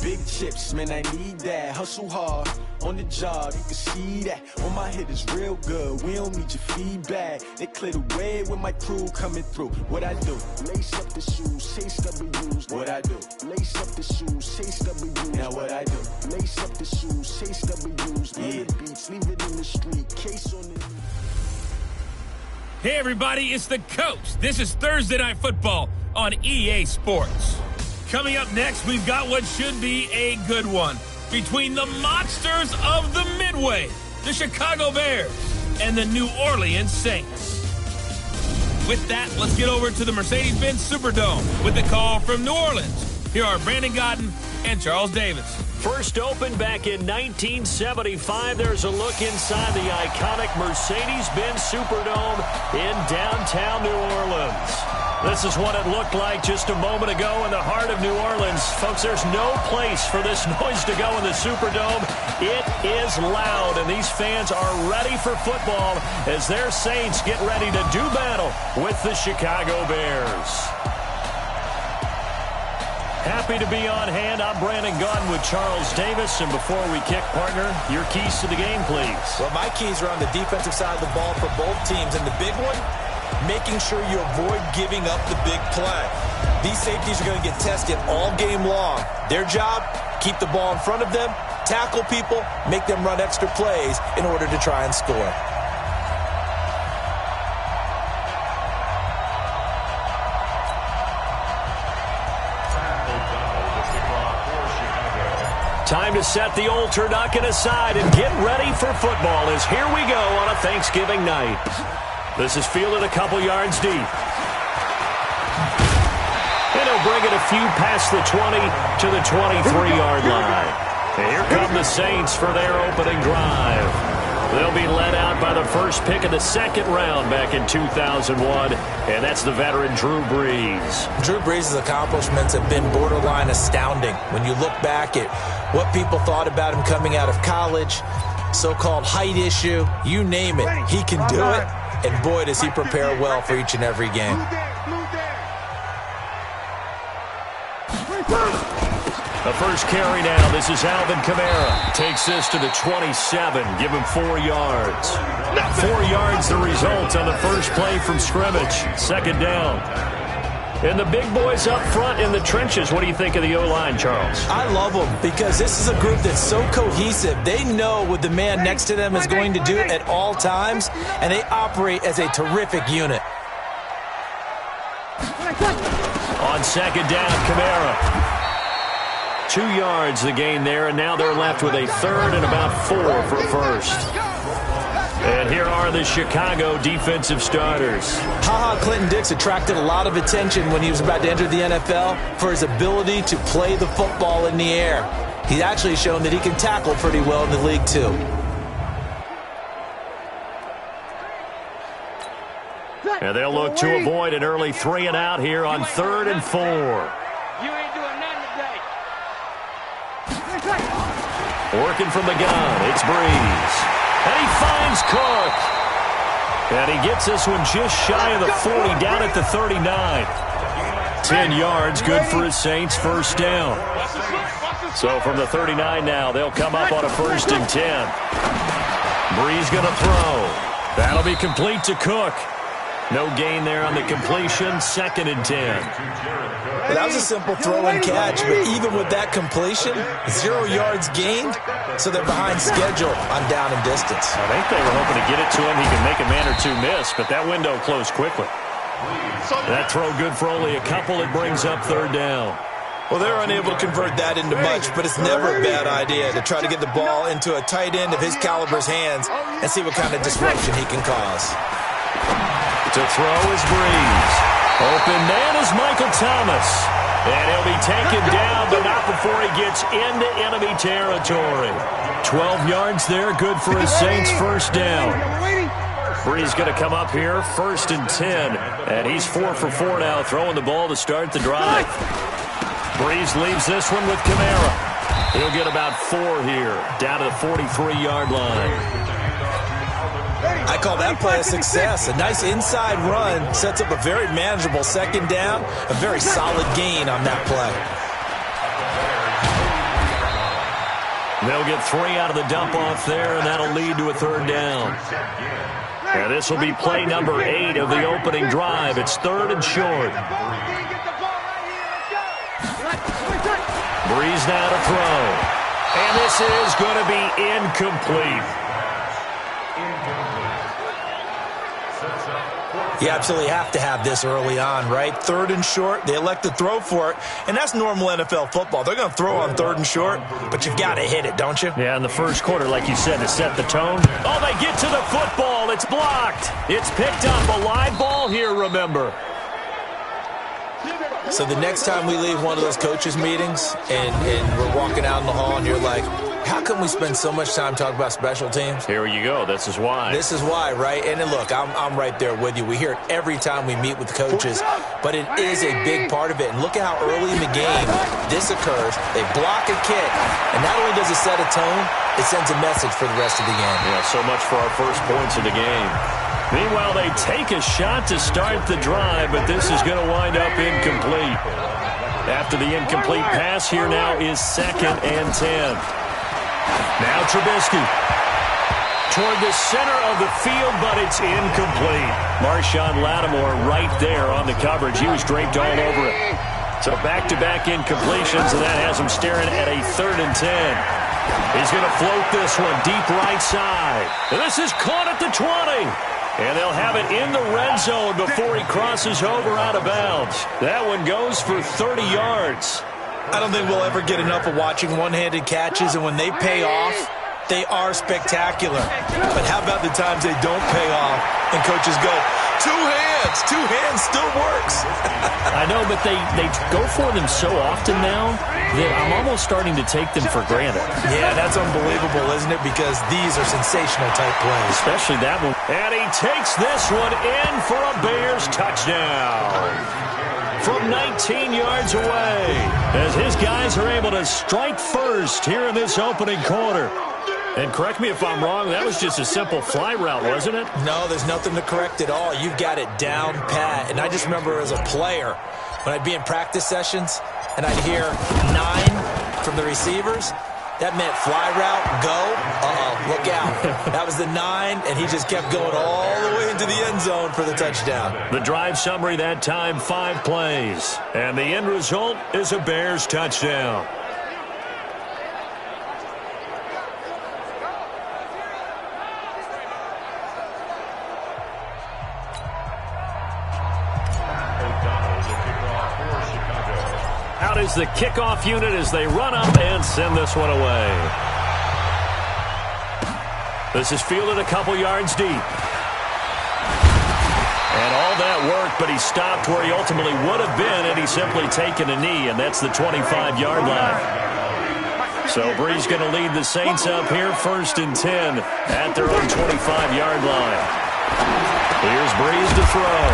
big chips, man, I need that. Hustle hard, on the job, you can see that. On my head is real good, we don't need your feedback. They clear the way with my crew coming through. What I do? Lace up the shoes, chase W's. What I do? Lace up the shoes, chase W's. Now what I do? Lace up the shoes, chase W's. Yeah, beats, leave it in the street, case on the... Hey everybody, it's the Coach. This is Thursday Night Football on EA Sports. Coming up next, we've got what should be a good one between the monsters of the Midway, the Chicago Bears, and the New Orleans Saints. With that, let's get over to the Mercedes-Benz Superdome with the call from New Orleans. Here are Brandon Godden and Charles Davis. First opened back in 1975, there's a look inside the iconic Mercedes-Benz Superdome in downtown New Orleans. This is what it looked like just a moment ago in the heart of New Orleans. Folks, there's no place for this noise to go in the Superdome. It is loud, and these fans are ready for football as their Saints get ready to do battle with the Chicago Bears. Happy to be on hand. I'm Brandon Godden with Charles Davis. And before we kick, partner, your keys to the game, please. Well, my keys are on the defensive side of the ball for both teams. And the big one, making sure you avoid giving up the big play. These safeties are going to get tested all game long. Their job, keep the ball in front of them, tackle people, make them run extra plays in order to try and score. Time to set the old turducken aside and get ready for football as here we go on a Thanksgiving night. This is fielded a couple yards deep. And he'll bring it a few past the 20 to the 23-yard line. And here come the Saints for their opening drive. They'll be led out by the first pick of the second round back in 2001, and that's the veteran Drew Brees. Drew Brees' accomplishments have been borderline astounding. When you look back at what people thought about him coming out of college, so-called height issue, you name it, he can do it. And boy, does he prepare well for each and every game. The first carry now. This is Alvin Kamara. Takes this to the 27. Give him 4 yards. 4 yards the result on the first play from scrimmage. Second down. And the big boys up front in the trenches. What do you think of the O-line, Charles? I love them because this is a group that's so cohesive. They know what the man next to them is going to do at all times, and they operate as a terrific unit. On second down, Kamara. 2 yards the gain there, and now they're left with a third and about 4 for first. And here are the Chicago defensive starters. Clinton-Dix attracted a lot of attention when he was about to enter the NFL for his ability to play the football in the air. He's actually shown that he can tackle pretty well in the league, too. And they'll look to avoid an early 3 and out here on 3rd and 4. You ain't doing nothing today. Working from the gun, it's Brees. And he finds Cook. And he gets this one just shy of the 40, down at the 39. 10 yards, good for his Saints, first down. So from the 39 now, they'll come up on a 1st and 10. Brees going to throw. That'll be complete to Cook. No gain there on the completion, 2nd and 10. Well, that was a simple throw and catch, but even with that completion, 0 yards gained, so they're behind schedule on down and distance. I think they were hoping to get it to him. He can make a man or two miss, but that window closed quickly. That throw good for only a couple. It brings up 3rd down. Well, they're unable to convert that into much, but it's never a bad idea to try to get the ball into a tight end of his caliber's hands and see what kind of disruption he can cause. To throw is Brees. Open man is Michael Thomas. And he'll be taken down, but not before he gets into enemy territory. 12 yards there, good for his Saints, first down. Brees going to come up here, 1st and 10. And he's 4 for 4 now, throwing the ball to start the drive. Brees leaves this one with Kamara. He'll get about 4 here, down to the 43-yard line. I call that play a success. A nice inside run sets up a very manageable 2nd down, a very solid gain on that play. They'll get 3 out of the dump-off there, and that'll lead to a 3rd down. And this will be play number 8 of the opening drive. It's 3rd and short. Breeze now to throw. And this is going to be incomplete. You absolutely have to have this early on, right? 3rd and short, they elect to throw for it, and that's normal NFL football. They're going to throw on 3rd and short, but you've got to hit it, don't you? Yeah, in the first quarter, like you said, to set the tone. Oh, they get to the football. It's blocked. It's picked up. A live ball here, remember. So the next time we leave one of those coaches' meetings and we're walking out in the hall and you're like, how come we spend so much time talking about special teams? Here you go. This is why. This is why, right? And then look, I'm right there with you. We hear it every time we meet with the coaches, but it is a big part of it. And look at how early in the game this occurs. They block a kick, and not only does it set a tone, it sends a message for the rest of the game. Yeah, so much for our first points of the game. Meanwhile, they take a shot to start the drive, but this is going to wind up incomplete. After the incomplete pass, here now is 2nd and 10. Now Trubisky toward the center of the field, but it's incomplete. Marshawn Lattimore right there on the coverage. He was draped all over it. So back-to-back incompletions, and that has him staring at a 3rd and 10. He's going to float this one deep right side. And this is caught at the 20. And they'll have it in the red zone before he crosses over out of bounds. That one goes for 30 yards. I don't think we'll ever get enough of watching one-handed catches, and when they pay off, they are spectacular. But how about the times they don't pay off and coaches go, 2 hands, 2 hands still works. I know, but they go for them so often now that I'm almost starting to take them for granted. Yeah, that's unbelievable, isn't it? Because these are sensational type plays. Especially that one. And he takes this one in for a Bears touchdown. From 19 yards away, as his guys are able to strike first here in this opening quarter. And correct me if I'm wrong, that was just a simple fly route, wasn't it? No, there's nothing to correct at all. You've got it down pat. And I just remember as a player, when I'd be in practice sessions and I'd hear 9 from the receivers, that meant fly route, go, look out. That was the 9, and he just kept going all the way into the end zone for the touchdown. The drive summary that time, 5 plays. And the end result is a Bears touchdown. Out is the kickoff unit as they run up and send this one away. This is fielded a couple yards deep. And all that work, but he stopped where he ultimately would have been, and he's simply taken a knee, and that's the 25-yard line. So Breeze going to lead the Saints up here, 1st and 10 at their own 25-yard line. Here's Breeze to throw.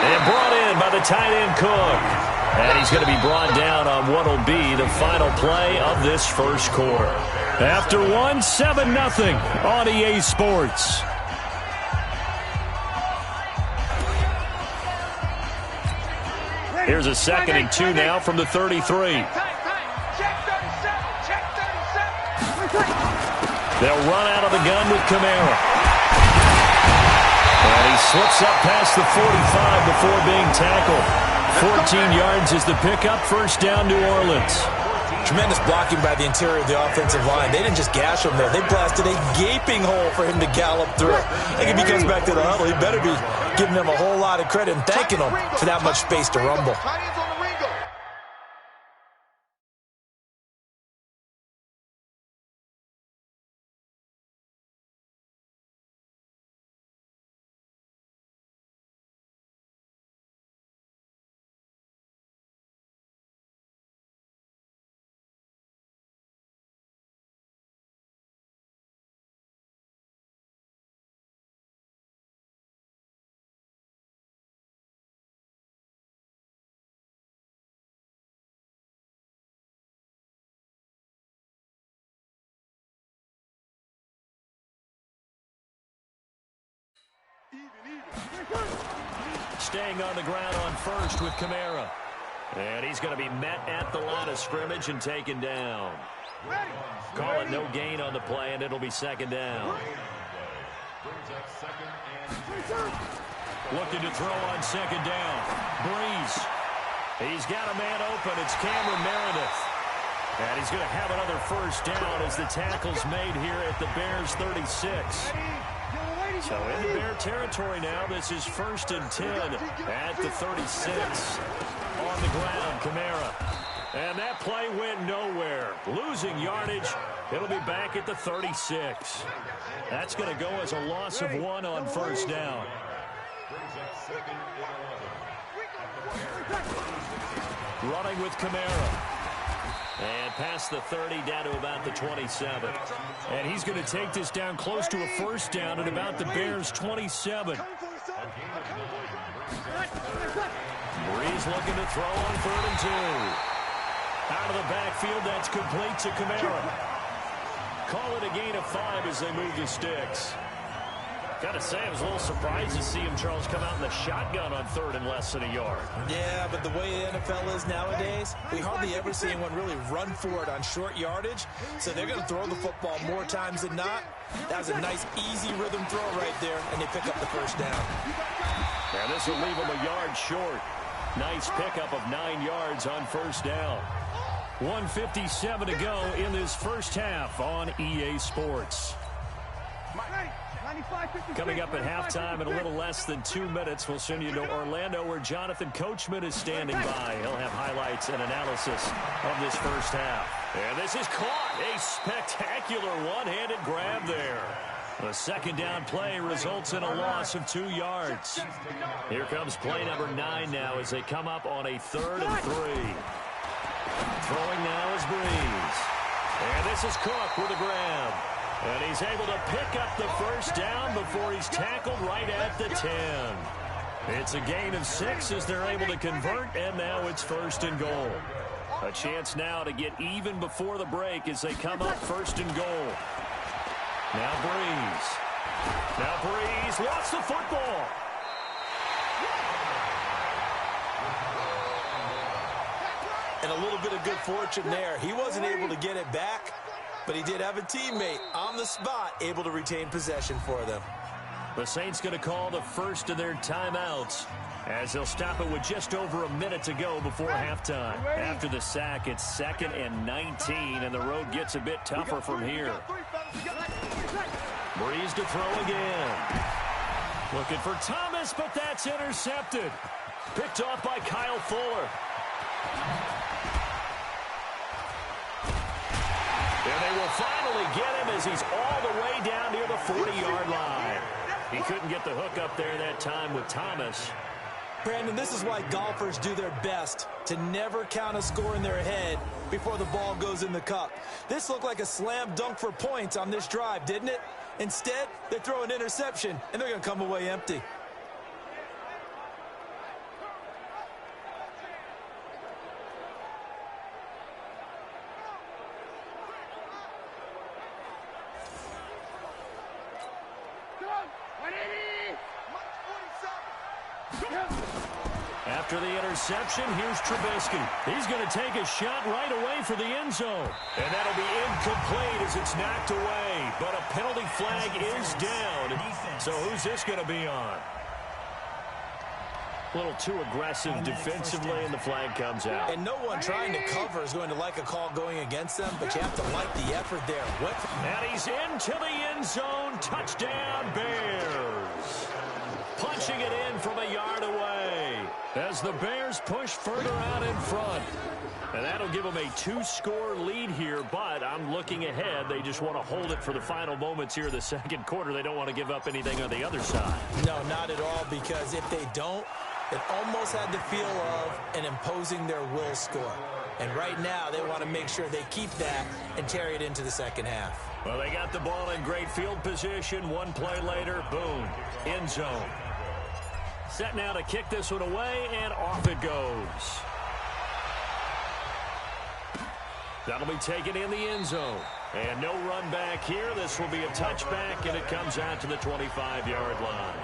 And brought in by the tight end Cook. And he's going to be brought down on what will be the final play of this first quarter. After 7-0 on EA Sports. Here's a 2nd and 2 now from the 33. They'll run out of the gun with Kamara. And he slips up past the 45 before being tackled. 14 yards is the pickup. 1st down, New Orleans. Tremendous blocking by the interior of the offensive line. They didn't just gash him there. They blasted a gaping hole for him to gallop through. I think if he comes back to the huddle, he better be giving them a whole lot of credit and thanking them for that much space to rumble. Staying on the ground on 1st with Kamara. And he's going to be met at the line of scrimmage and taken down. Call it no gain on the play, and it'll be second down. Looking to throw on second down. Breeze. He's got a man open. It's Cameron Meredith. And he's going to have another first down as the tackle's made here at the Bears' 36. So into Bear territory now. This is 1st and 10 at the 36. On the ground, Kamara. And that play went nowhere. Losing yardage. It'll be back at the 36. That's going to go as a loss of 1 on first down. Running with Kamara. And past the 30 down to about the 27. And he's going to take this down close to a first down at about the Bears' 27. Breeze looking to throw on 3rd and 2. Out of the backfield, that's complete to Kamara. Call it a gain of 5 as they move the sticks. Got to say, I was a little surprised to see him, Charles, come out in the shotgun on 3rd and less than a yard. Yeah, but the way the NFL is nowadays, we hardly ever see anyone really run for it on short yardage. So they're going to throw the football more times than not. That was a nice, easy rhythm throw right there, and they pick up the first down. And this will leave them a yard short. Nice pickup of 9 yards on first down. 1:57 to go in this first half on EA Sports. Coming up at halftime in a little less than 2 minutes, we'll send you to Orlando where Jonathan Coachman is standing by. He'll have highlights and analysis of this first half. And this is caught. A spectacular one-handed grab there. The second down play results in a loss of 2 yards. Here comes play number 9 now as they come up on a 3rd and 3. Throwing now is Breeze. And this is Cook with a grab. And he's able to pick up the first down before he's tackled right at the 10. It's a gain of 6 as they're able to convert, and now it's 1st and goal. A chance now to get even before the break as they come up 1st and goal. Now Breeze lost the football. And a little bit of good fortune there. He wasn't able to get it back, but he did have a teammate on the spot able to retain possession for them. The Saints going to call the first of their timeouts as they'll stop it with just over a minute to go before halftime. After the sack, it's 2nd and 19, and the road gets a bit tougher from here. Breeze to throw again. Looking for Thomas, but that's intercepted. Picked off by Kyle Fuller. And they will finally get him as he's all the way down near the 40-yard line. He couldn't get the hook up there that time with Thomas. Brandon, this is why golfers do their best to never count a score in their head before the ball goes in the cup. This looked like a slam dunk for points on this drive, didn't it? Instead, they throw an interception, and they're going to come away empty. After the interception, here's Trubisky. He's going to take a shot right away for the end zone. And that'll be incomplete as it's knocked away. But a penalty flag is down. So who's this going to be on? A little too aggressive defensively, and the flag comes out. And no one trying to cover is going to like a call going against them, but you have to like the effort there. And he's into the end zone. Touchdown, Bears. Punching it in from a yard away as the Bears push further out in front. And that'll give them a 2-score lead here, but I'm looking ahead. They just want to hold it for the final moments here in the second quarter. They don't want to give up anything on the other side. No, not at all, because if they don't, it almost had the feel of an imposing their will score. And right now, they want to make sure they keep that and carry it into the second half. Well, they got the ball in great field position. One play later, boom, end zone. Set now to kick this one away, and off it goes. That'll be taken in the end zone. And no run back here. This will be a touchback, and it comes out to the 25-yard line.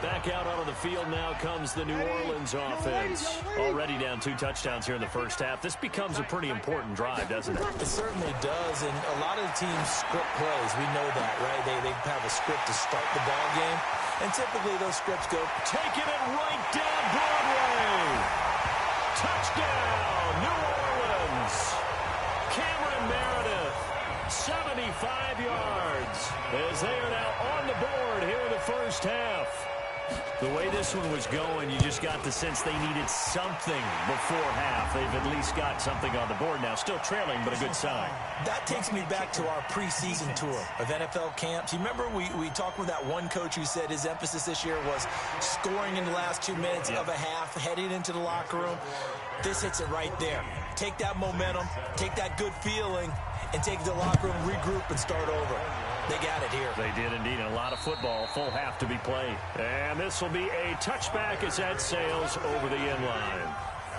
Back out onto the field now comes the New Orleans offense. Already down 2 touchdowns here in the first half. This becomes a pretty important drive, doesn't it? It certainly does, and a lot of the teams script plays. We know that, right? They have a script to start the ball game, and typically those scripts go, taking it right down Broadway. Touchdown, New Orleans. Cameron Meredith, 75 yards, as they are now on the board here in the first half. The way this one was going, you just got the sense they needed something before half. They've at least got something on the board now. Still trailing, but a good sign. That takes me back to our preseason tour of NFL camps. You remember we talked with that one coach who said his emphasis this year was scoring in the last 2 minutes of a half, heading into the locker room. This hits it right there. Take that momentum, take that good feeling, and take it to the locker room, regroup, and start over. They got it here. They did indeed. A lot of football, full half to be played. And this will be a touchback as that sails over the end line.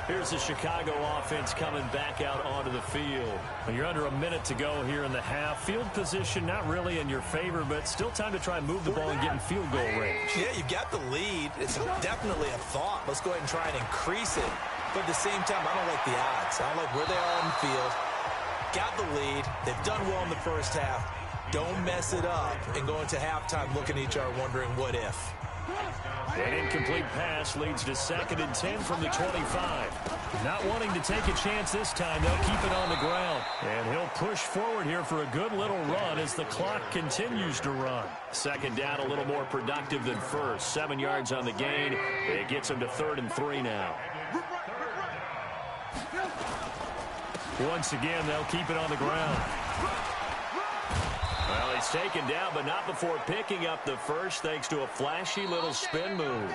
Here's the Chicago offense coming back out onto the field. Well, you're under a minute to go here in the half. Field position not really in your favor, but still time to try and move the ball and get in field goal range. Yeah, you've got the lead. It's definitely a thought. Let's go ahead and try and increase it. But at the same time, I don't like the odds. I don't like where they are on the field. Got the lead. They've done well in the first half. Don't mess it up and go into halftime looking at each other wondering what if. An incomplete pass leads to 2nd and 10 from the 25. Not wanting to take a chance this time, they'll keep it on the ground. And he'll push forward here for a good little run as the clock continues to run. 2nd down, a little more productive than first. 7 yards on the gain. It gets him to 3rd and 3 now. Once again, they'll keep it on the ground. Well, he's taken down, but not before picking up the first, thanks to a flashy little spin move.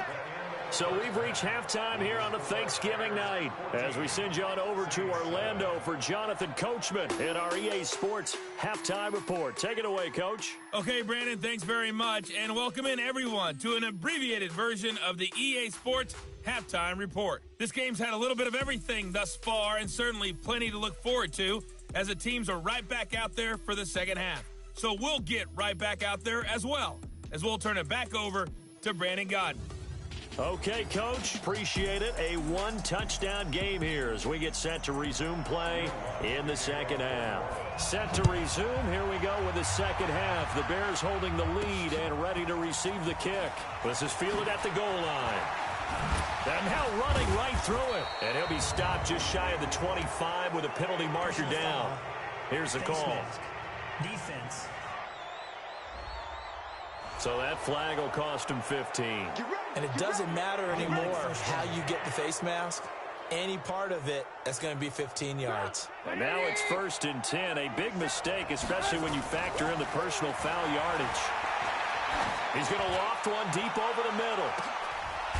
So we've reached halftime here on a Thanksgiving night as we send you on over to Orlando for Jonathan Coachman in our EA Sports Halftime Report. Take it away, Coach. Okay, Brandon, thanks very much, and welcome in everyone to an abbreviated version of the EA Sports Halftime Report. This game's had a little bit of everything thus far, and certainly plenty to look forward to as the teams are right back out there for the second half. So we'll get right back out there as well, as we'll turn it back over to Brandon Godden. Okay, Coach, appreciate it. A 1-touchdown game here as we get set to resume play in the second half. Set to resume. Here we go with the second half. The Bears holding the lead and ready to receive the kick. This is fielded at the goal line. And now running right through it. And he'll be stopped just shy of the 25 with a penalty marker down. Here's the call. Defense. So that flag will cost him 15. And it doesn't matter anymore how you get the face mask. Any part of it, that's going to be 15 yards. And now it's 1st and 10. A big mistake, especially when you factor in the personal foul yardage. He's going to loft one deep over the middle.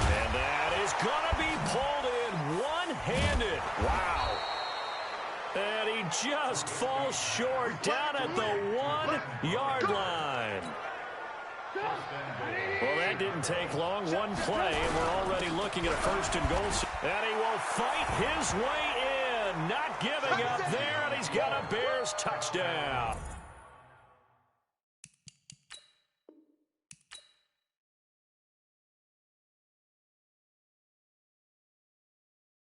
And that is going to be pulled in one-handed. Wow. And he just falls short down at the 1-yard line. Well, that didn't take long. One play, and we're already looking at a 1st and goal. And he will fight his way in. Not giving up there, and he's got a Bears touchdown.